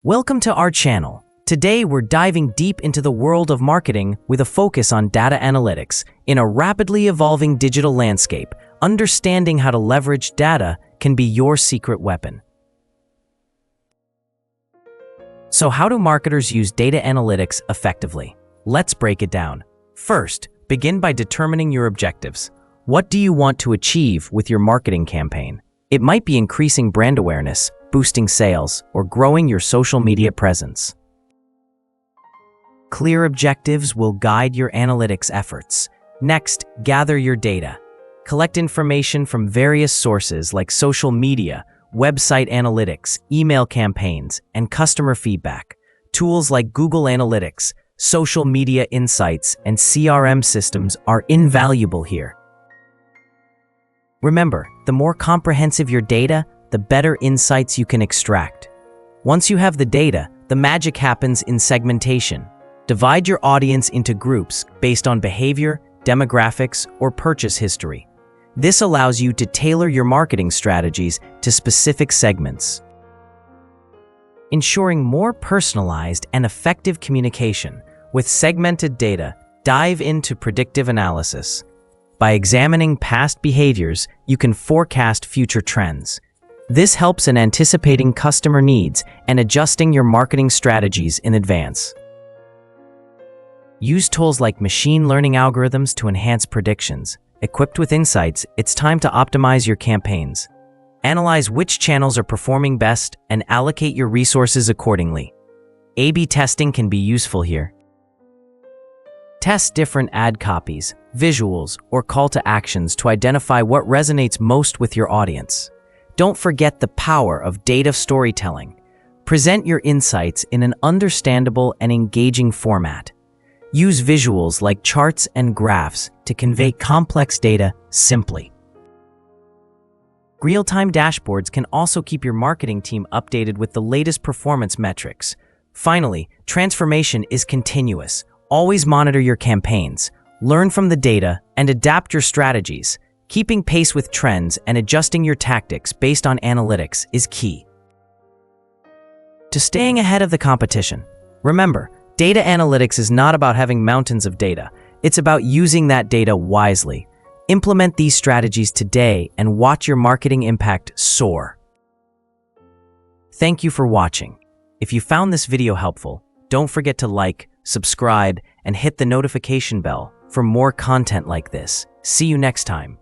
Welcome to our channel. Today we're diving deep into the world of marketing with a focus on data analytics. In a rapidly evolving digital landscape, understanding how to leverage data can be your secret weapon. So how do marketers use data analytics effectively? Let's break it down. First, begin by determining your objectives. What do you want to achieve with your marketing campaign? It might be increasing brand awareness, boosting sales, or growing your social media presence. Clear objectives will guide your analytics efforts. Next, gather your data. Collect information from various sources like social media, website analytics, email campaigns, and customer feedback. Tools like Google Analytics, social media insights, and CRM systems are invaluable here. Remember, the more comprehensive your data, the better insights you can extract. Once you have the data, the magic happens in segmentation. Divide your audience into groups based on behavior, demographics, or purchase history. This allows you to tailor your marketing strategies to specific segments, ensuring more personalized and effective communication. With segmented data, dive into predictive analysis. By examining past behaviors, you can forecast future trends. This helps in anticipating customer needs and adjusting your marketing strategies in advance. Use tools like machine learning algorithms to enhance predictions. Equipped with insights, it's time to optimize your campaigns. Analyze which channels are performing best and allocate your resources accordingly. A/B testing can be useful here. Test different ad copies, visuals, or call to actions to identify what resonates most with your audience. Don't forget the power of data storytelling. Present your insights in an understandable and engaging format. Use visuals like charts and graphs to convey complex data simply. Real-time dashboards can also keep your marketing team updated with the latest performance metrics. Finally, transformation is continuous. Always monitor your campaigns, learn from the data, and adapt your strategies. Keeping pace with trends and adjusting your tactics based on analytics is key to staying ahead of the competition. Remember, data analytics is not about having mountains of data. It's about using that data wisely. Implement these strategies today and watch your marketing impact soar. Thank you for watching. If you found this video helpful, don't forget to like, subscribe, and hit the notification bell for more content like this. See you next time.